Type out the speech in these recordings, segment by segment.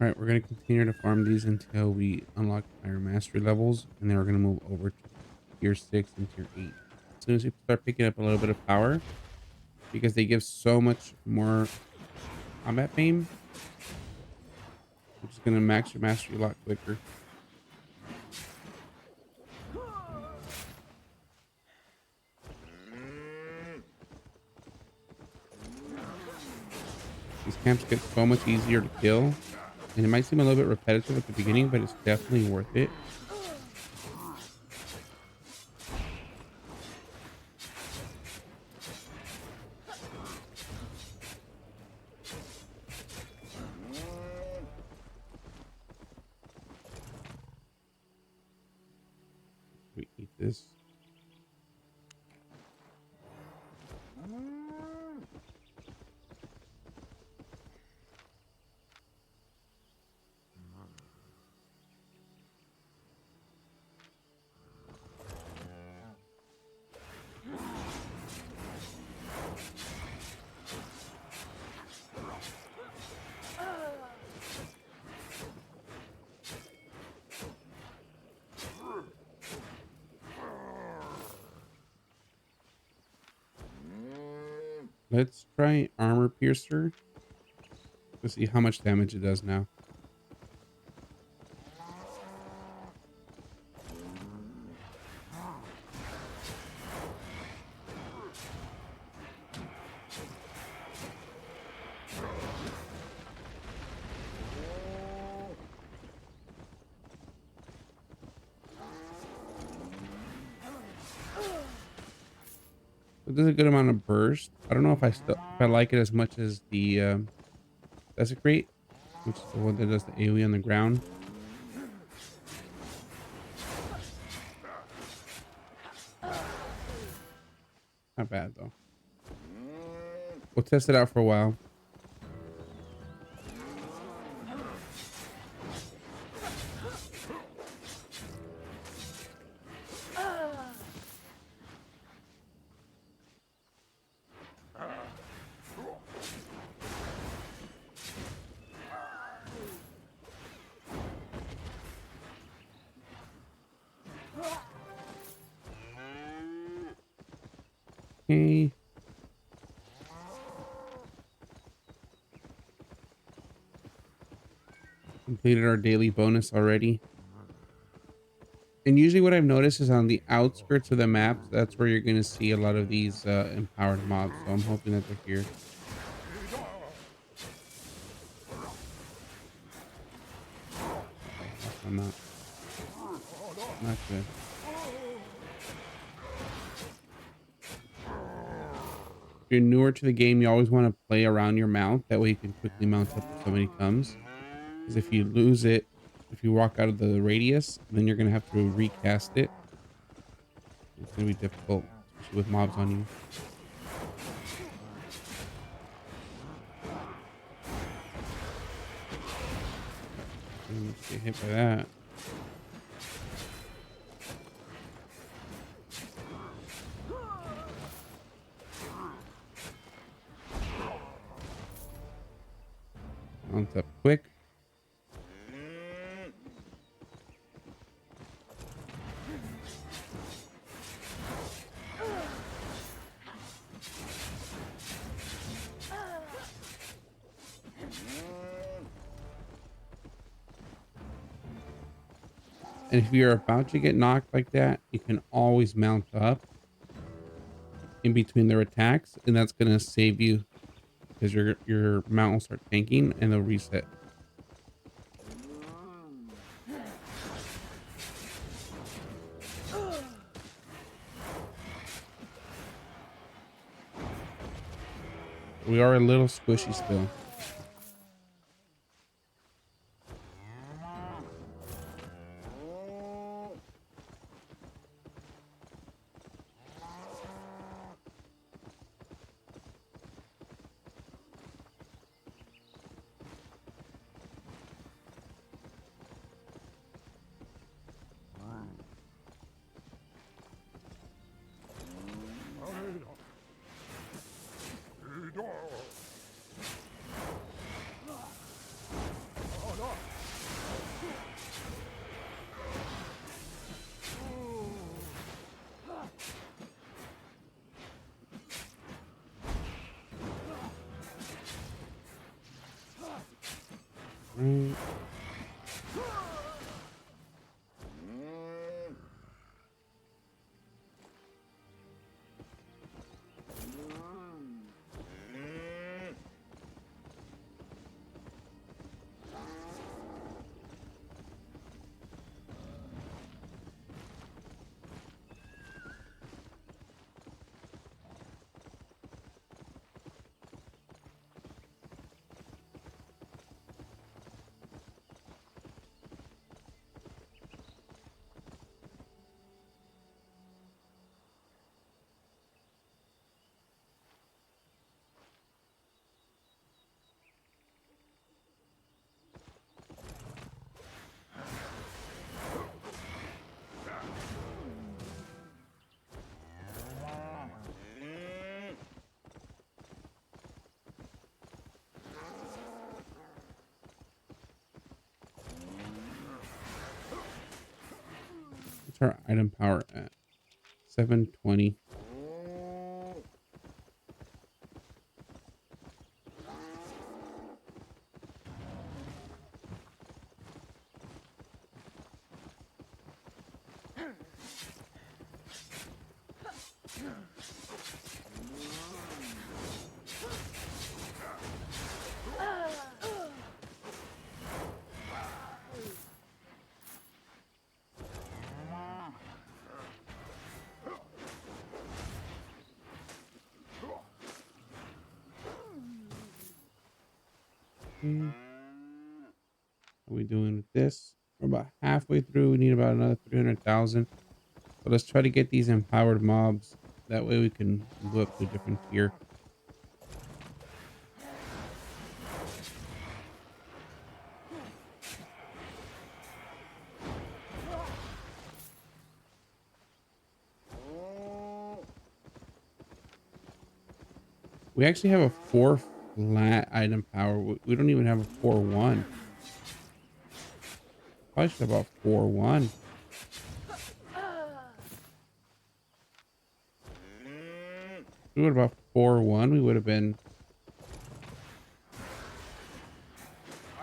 All right, we're going to continue to farm these until we unlock higher mastery levels, and then we're going to move over to tier 6 and tier 8. As soon as we start picking up a little bit of power, because they give so much more combat fame, we're just going to max your mastery a lot quicker. These camps get so much easier to kill, and it might seem a little bit repetitive at the beginning, but it's definitely worth it. We eat this. Let's try armor piercer to see how much damage it does now. It does a good amount of burst. I don't know if I like it as much as the desecrate, which is the one that does the AoE on the ground. Not bad though. We'll test it out for a while. Okay. Completed our daily bonus already. And usually what I've noticed is on the outskirts of the maps, that's where you're going to see a lot of these empowered mobs. So I'm hoping that they're here. I'm not good. If you're newer to the game, you always want to play around your mount. That way you can quickly mount up if somebody comes. Because if you lose it, if you walk out of the radius, then you're going to have to recast it. It's going to be difficult, especially with mobs on you. Get hit by that. Mount up quick. And if you're about to get knocked like that, you can always mount up in between their attacks, and that's going to save you because your mount will start tanking and they'll reset. We are a little squishy still. Right. What's our item power at? 720. How are we doing with this? We're about halfway through. We need about another 300,000. So let's try to get these empowered mobs. That way we can move up to a different tier. We actually have a 4 flat item power. We don't even have a 4-1. Probably should have about 4-1. If we would have about 4-1, we would have been.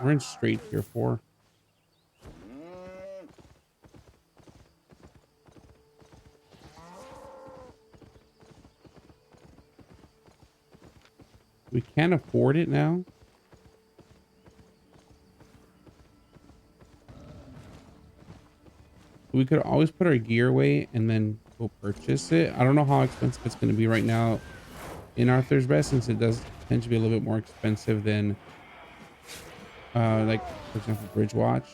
We're in straight tier 4. We can't afford it now. We could always put our gear away and then go purchase it. I don't know how expensive it's going to be right now in Arthur's Best, since it does tend to be a little bit more expensive than like, for example, Bridge Watch.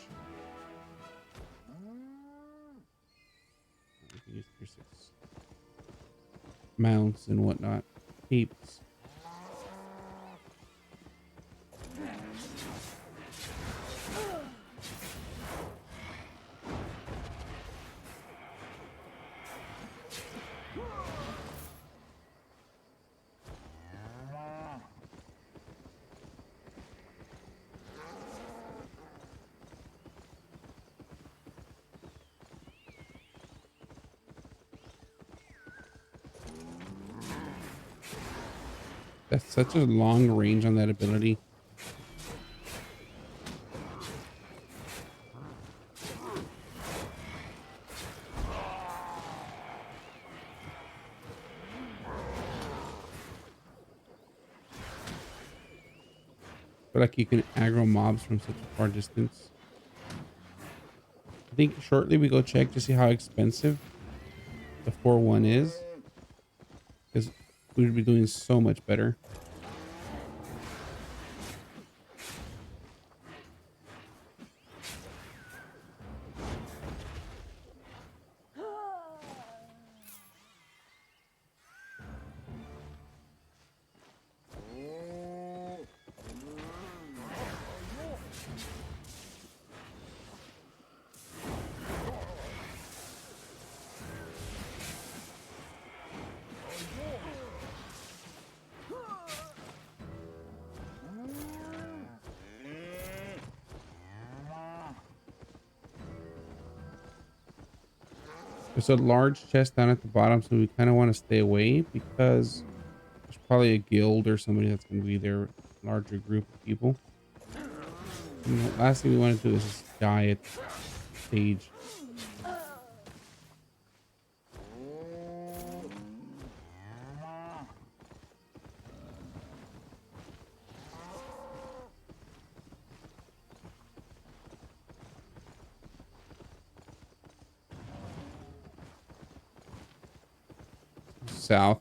We can use tier 6 mounts and whatnot. Heaps. That's such a long range on that ability. But like you can aggro mobs from such a far distance. I think shortly we go check to see how expensive the 4-1 is, because we would be doing so much better. There's a large chest down at the bottom, so we kind of want to stay away because there's probably a guild or somebody that's going to be there, larger group of people. Last thing we want to do is just die at stage. South.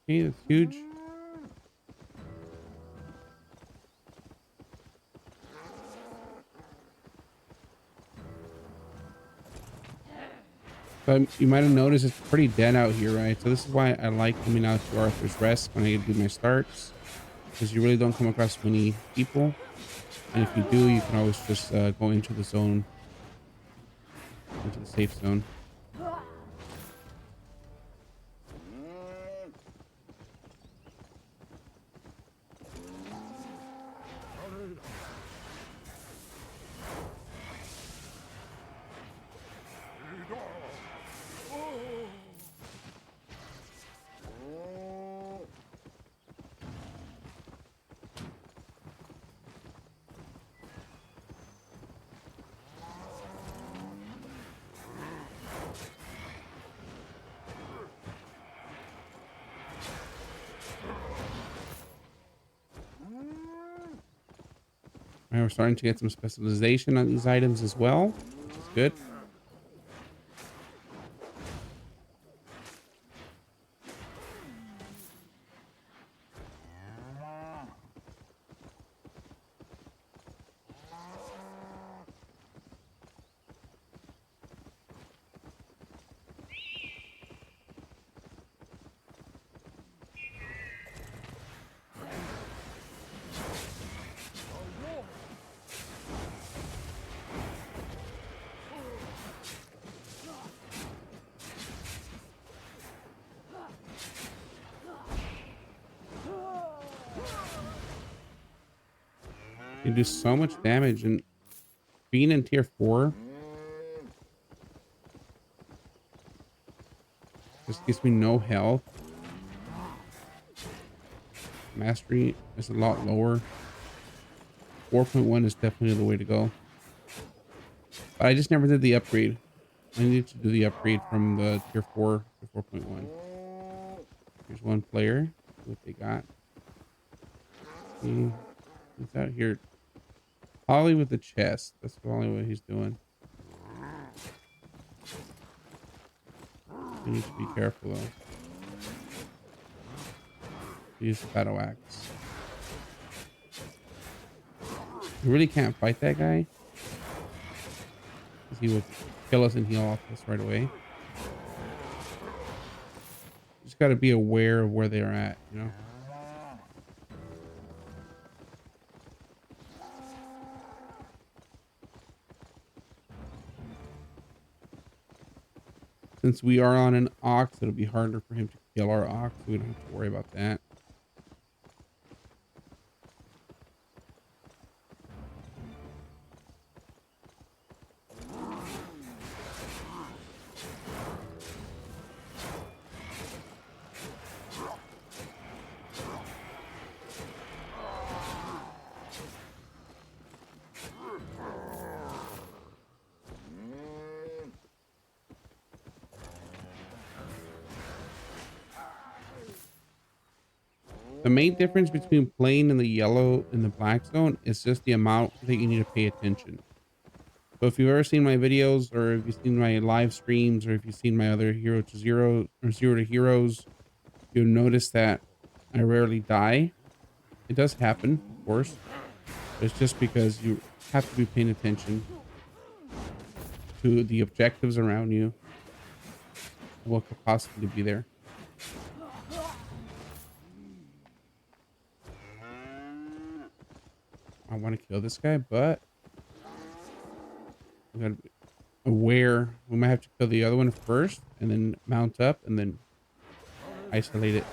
Okay, that's huge. So you might have noticed it's pretty dead out here, right? So this is why I like coming out to Arthur's Rest when I do my starts, because you really don't come across many people. And if you do, you can always just go into the zone, into the safe zone. All right, we're starting to get some specialization on these items as well, which is good. You do so much damage, and being in tier 4 just gives me no health. Mastery is a lot lower. 4.1 is definitely the way to go. But I just never did the upgrade. I need to do the upgrade from the tier 4 to 4.1. Here's one player. See what they got. He's out here. Probably with the chest. That's probably what he's doing. You need to be careful though. Use the battle axe. You really can't fight that guy, because he will kill us and heal off us right away. You just got to be aware of where they're at, you know. Since we are on an ox, it'll be harder for him to kill our ox. So we don't have to worry about that. The main difference between playing in the yellow and the black zone is just the amount that you need to pay attention. So if you've ever seen my videos, or if you've seen my live streams, or if you've seen my other hero to zero or zero to heroes, you'll notice that I rarely die. It does happen, of course, but it's just because you have to be paying attention to the objectives around you and what could possibly be there. I want to kill this guy, but we gotta be aware. We might have to kill the other one first and then mount up and then isolate it.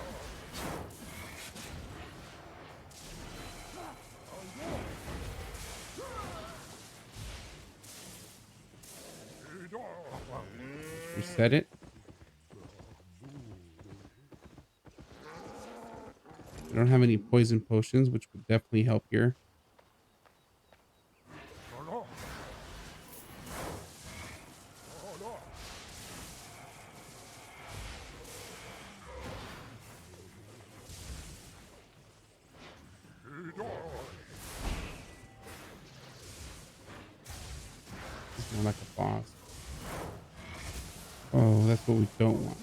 Reset it. I don't have any poison potions, which would definitely help here. It's more like a boss. Oh, that's what we don't want.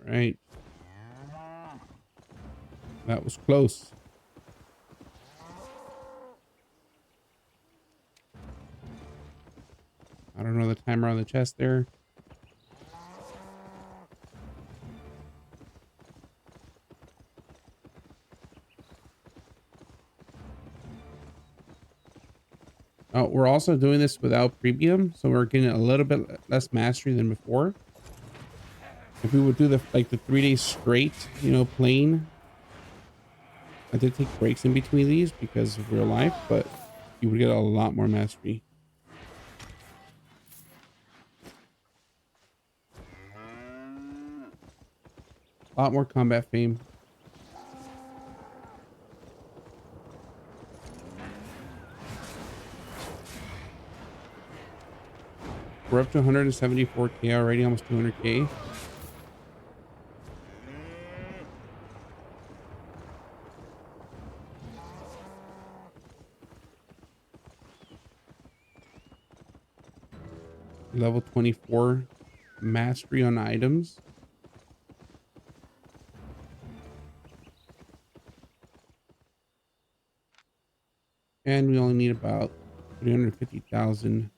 Right. That was close. I don't know the timer on the chest there. We're also doing this without premium, so we're getting a little bit less mastery than before. If we would do the 3 days straight, you know, plain. I did take breaks in between these because of real life, but you would get a lot more mastery. A lot more combat fame. We're up to 174k already, almost 200k. Level 24 mastery on items. And we only need about 350,000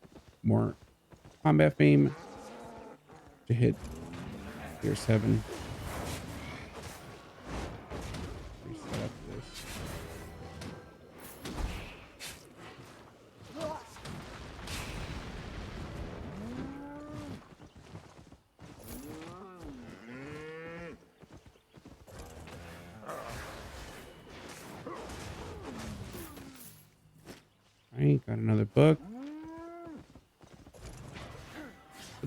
more combat fame to hit tier 7. Reset up this. Alright, got another book.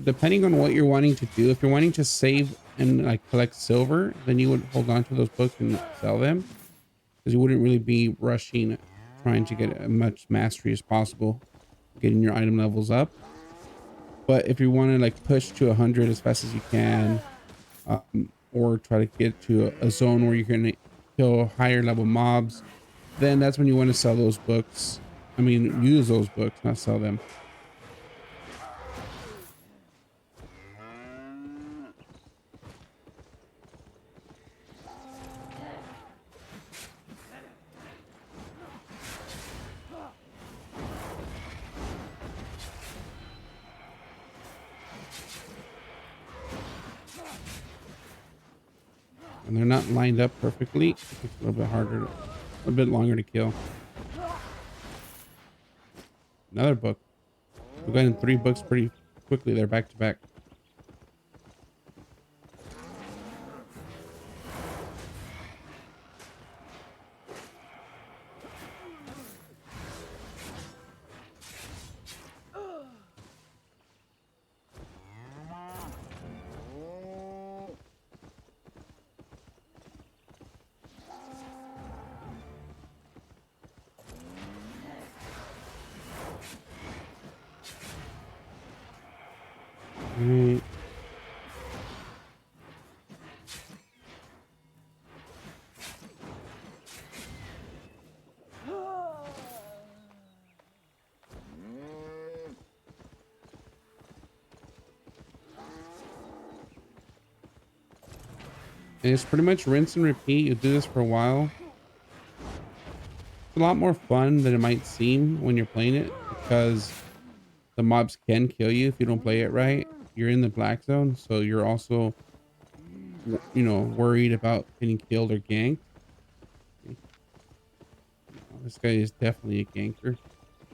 Depending on what you're wanting to do, if you're wanting to save and like collect silver, then you would hold on to those books and sell them, because you wouldn't really be rushing trying to get as much mastery as possible, getting your item levels up. But if you want to like push to 100 as fast as you can, or try to get to a zone where you can kill higher level mobs, then that's when you want to sell those books. I mean, use those books, not sell them. And they're not lined up perfectly. It takes a little bit harder, a bit longer to kill. Another book. We've gotten 3 books pretty quickly. They're back to back. Right. And it's pretty much rinse and repeat. You do this for a while. a lot more fun than it might seem when you're playing it, because the mobs can kill you if you don't play it right. You're in the black zone, so you're also, you know, worried about getting killed or ganked. This guy is definitely a ganker.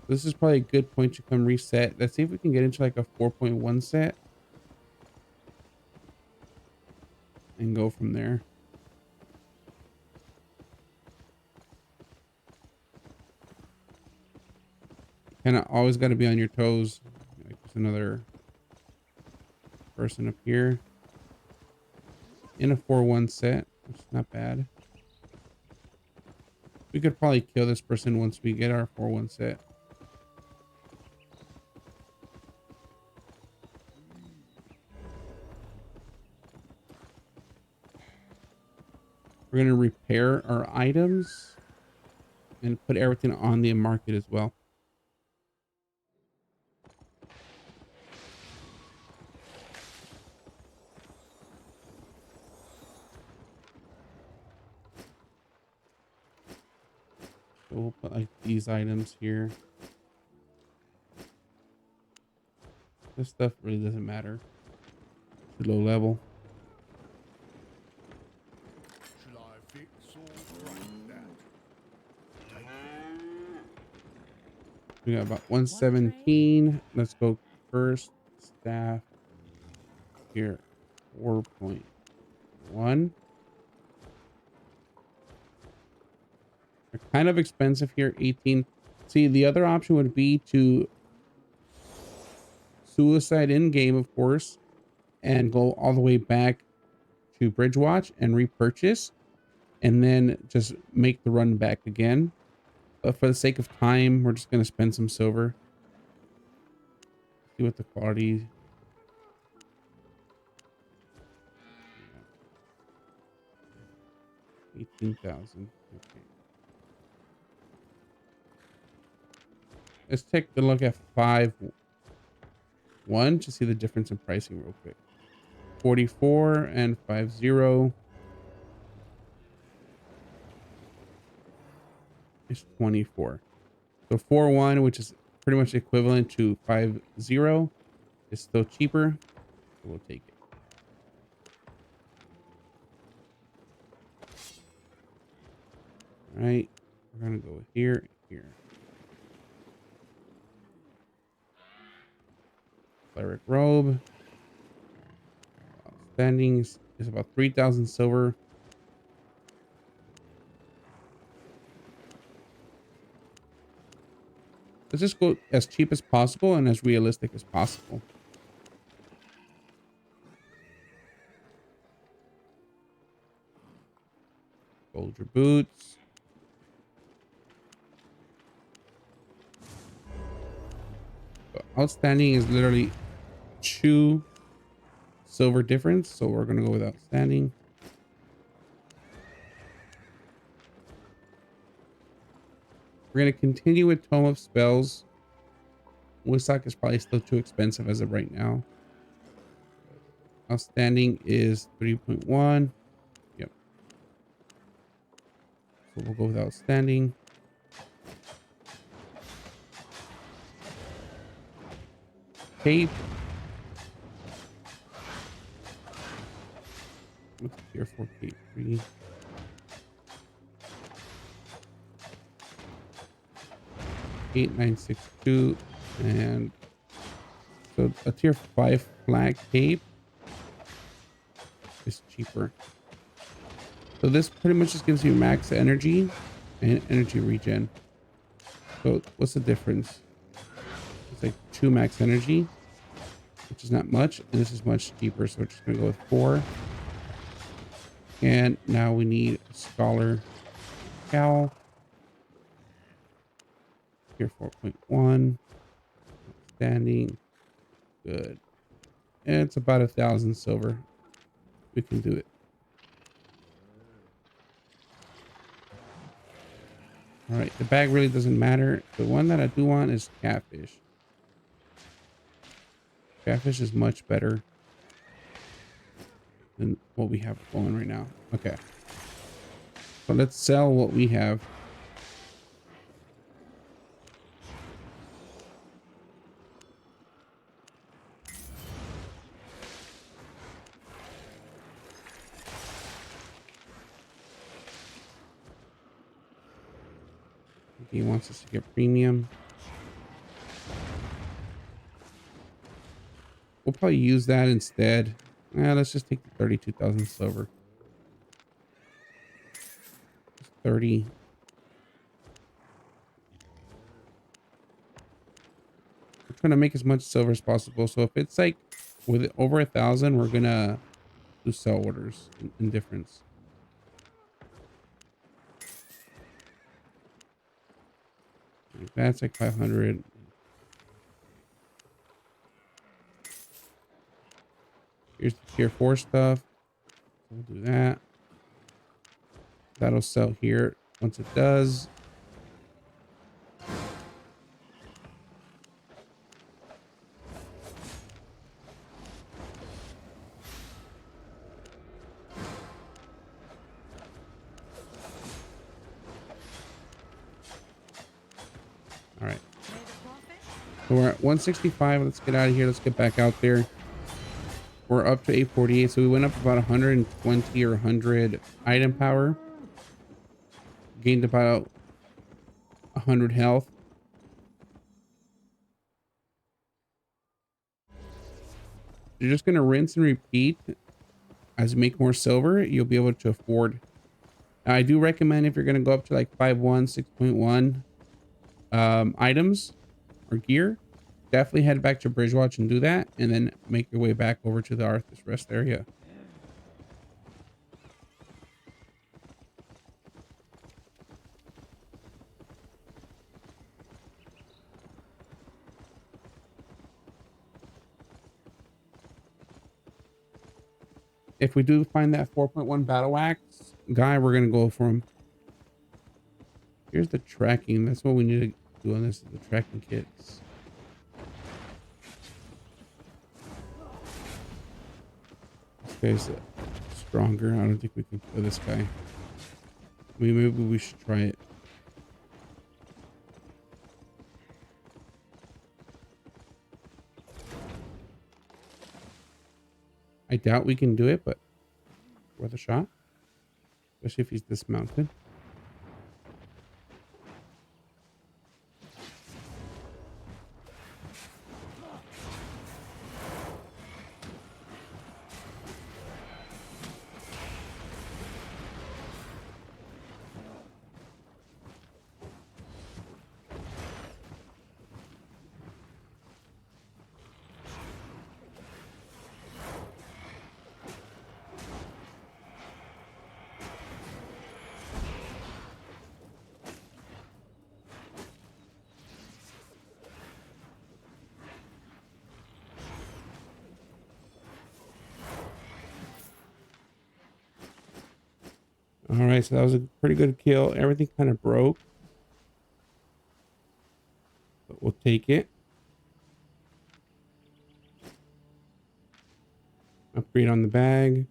This is probably a good point to come reset. Let's see if we can get into like a 4.1 set and go from there. Kind of always got to be on your toes. Like there's another person up here in a 4-1 set, which is not bad. We could probably kill this person once we get our 4-1 set. We're going to repair our items and put everything on the market as well. So we'll put like these items here. This stuff really doesn't matter. Too low level. We got about 117. Let's go first. Staff here. 4.1. They're kind of expensive here. 18. See, the other option would be to suicide in game, of course, and go all the way back to Bridgewatch and repurchase, and then just make the run back again. But for the sake of time, we're just going to spend some silver. See what the quality. 18,000. Okay. Let's take a look at 5.1 to see the difference in pricing real quick. 44 and 5.0 is 24. So 4.1, which is pretty much equivalent to 5.0, is still cheaper. So we'll take it. All right, we're gonna go here, here. Cleric robe. Outstanding is about 3,000 silver. Let's just go as cheap as possible and as realistic as possible. Soldier boots. Outstanding is literally 2 silver difference, so we're gonna go with outstanding. We're gonna continue with Tome of Spells. Muisak is probably still too expensive as of right now. Outstanding is 3.1. Yep. So we'll go with outstanding. Cape. What's tier 4 cape? 3. 8962, and so a tier 5 flag cape is cheaper. So this pretty much just gives you max energy and energy regen. So what's the difference? It's like 2 max energy, which is not much, and this is much cheaper, so we're just gonna go with 4. And now we need a scholar cowl. Here 4.1. Standing. Good. And it's about 1,000 silver. We can do it. All right, the bag really doesn't matter. The one that I do want is catfish. Catfish is much better than what we have going right now. Okay. So let's sell what we have. He wants us to get premium. We'll probably use that instead. Let's just take the 32,000 silver. Just 30. We're trying to make as much silver as possible. So if it's like with over 1,000, we're gonna do sell orders in difference. Like that's like 500. Here's the tier 4 stuff. We'll do that. That'll sell here once it does. All right. So we're at 165. Let's get out of here. Let's get back out there. We're up to 848. So we went up about 120 or 100 item power. Gained about 100 health. You're just going to rinse and repeat. As you make more silver, you'll be able to afford. Now, I do recommend if you're going to go up to like 5.1, 6.1 items or gear, definitely head back to Bridgewatch and do that, and then make your way back over to the Arthur's Rest area. If we do find that 4.1 battle axe guy, we're gonna go for him. Here's the tracking. That's what we need to do on this, is the tracking kits. This guy's stronger. I don't think we can kill this guy. Maybe we should try it. I doubt we can do it, but worth a shot. Especially if he's dismounted. All right, so that was a pretty good kill. Everything kind of broke, but we'll take it. Upgrade on the bag.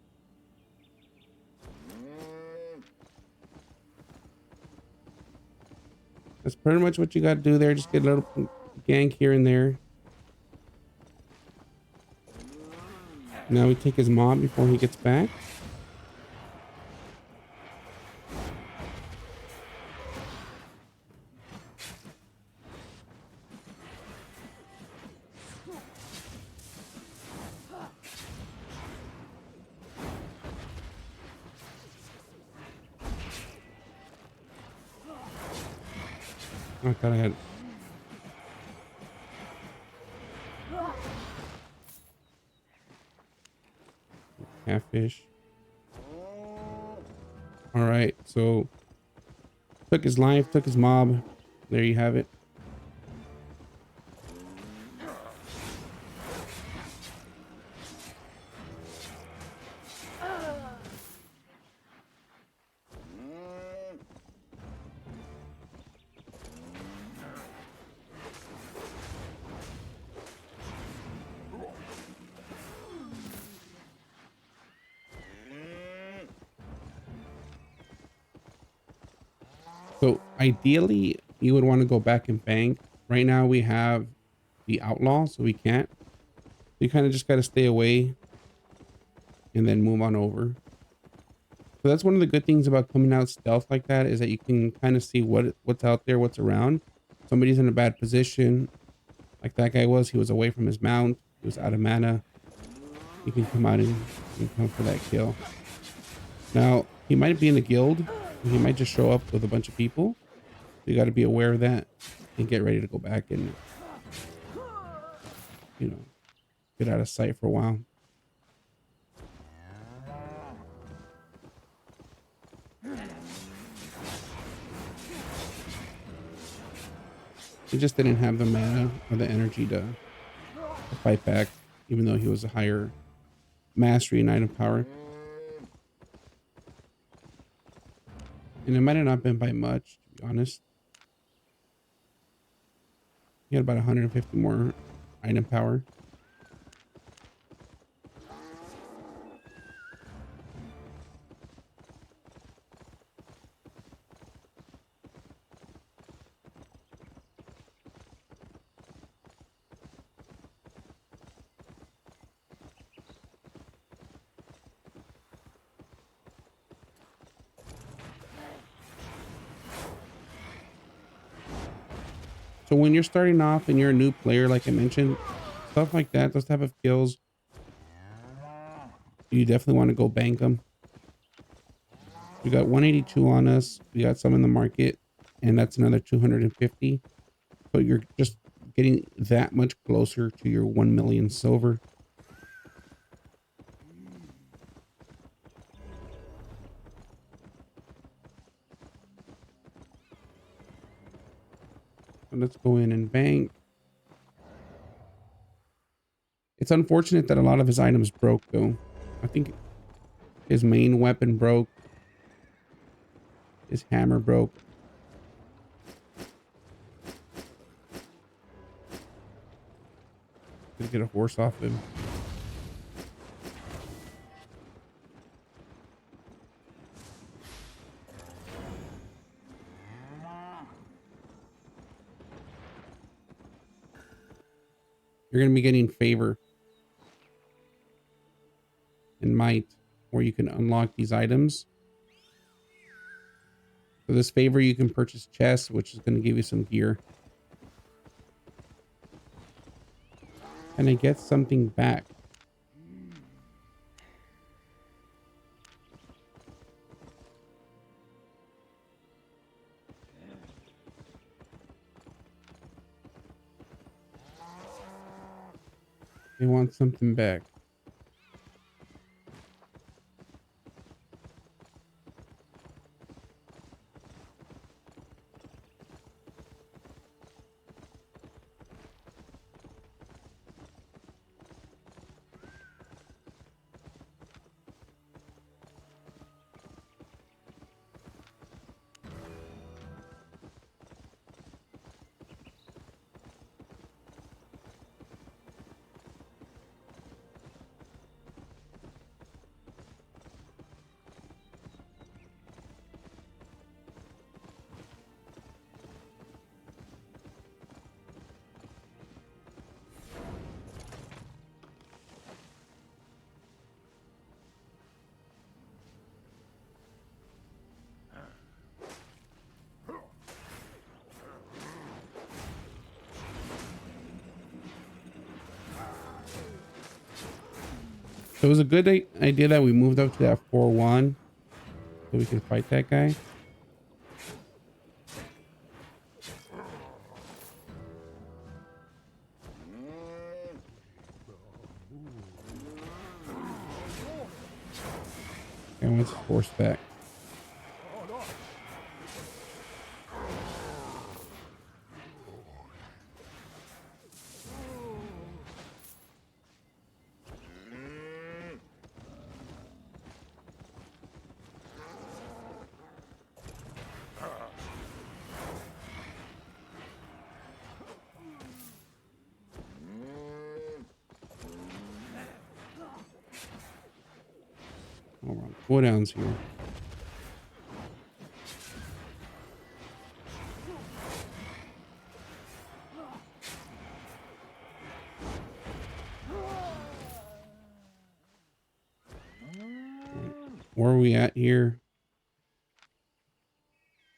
That's pretty much what you got to do there. Just get a little gank here and there. Now we take his mob before he gets back. I thought I had. Catfish. All right, so took his life, took his mob. There you have it. So ideally, you would want to go back and bank. Right now we have the outlaw, so we can't. You kind of just got to stay away and then move on over. So that's one of the good things about coming out stealth like that, is that you can kind of see what's out there, what's around. Somebody's in a bad position, like that guy was. He was away from his mount. He was out of mana. You can come out and come for that kill. Now, he might be in a guild, and he might just show up with a bunch of people. So you got to be aware of that and get ready to go back and, you know, get out of sight for a while. He just didn't have the mana or the energy to fight back, even though he was a higher mastery and item power. And it might have not been by much, to be honest. He had about 150 more item power. So when you're starting off and you're a new player, like I mentioned, stuff like that, those type of kills, you definitely want to go bank them. We got 182 on us. We got some in the market, and that's another 250. So you're just getting that much closer to your 1 million silver. So let's go in and bank. It's unfortunate that a lot of his items broke, though. I think his main weapon broke. His hammer broke. Gonna get a horse off him. You're gonna be getting favor and might, where you can unlock these items. For this favor, you can purchase chests, which is going to give you some gear. And I get something back. They want something back. So it was a good idea that we moved up to that 4-1 so we can fight that guy. And let's force back. Hold on, cooldowns here. Where are we at here?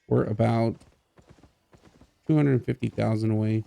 We're about 250,000 away.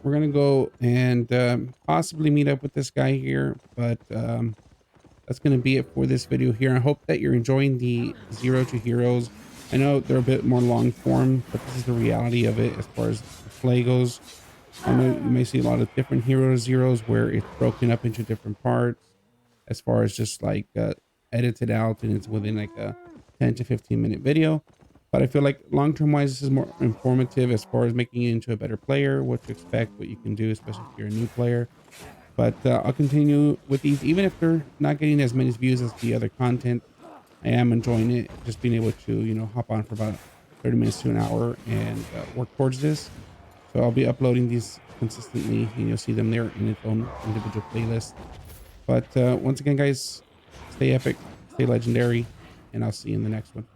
We're gonna go and possibly meet up with this guy here, but that's gonna be it for this video here. I hope that you're enjoying the Zero to Heroes. I know they're a bit more long form, but this is the reality of it as far as the play goes. I know you may see a lot of different Hero Zeros where it's broken up into different parts as far as just like edited out and it's within like a 10 to 15-minute video. But I feel like long-term wise, this is more informative as far as making you into a better player, what to expect, what you can do, especially if you're a new player. But I'll continue with these, even if they're not getting as many views as the other content. I am enjoying it, just being able to, you know, hop on for about 30 minutes to an hour and work towards this. So I'll be uploading these consistently and you'll see them there in its own individual playlist. But once again, guys, stay epic, stay legendary, and I'll see you in the next one.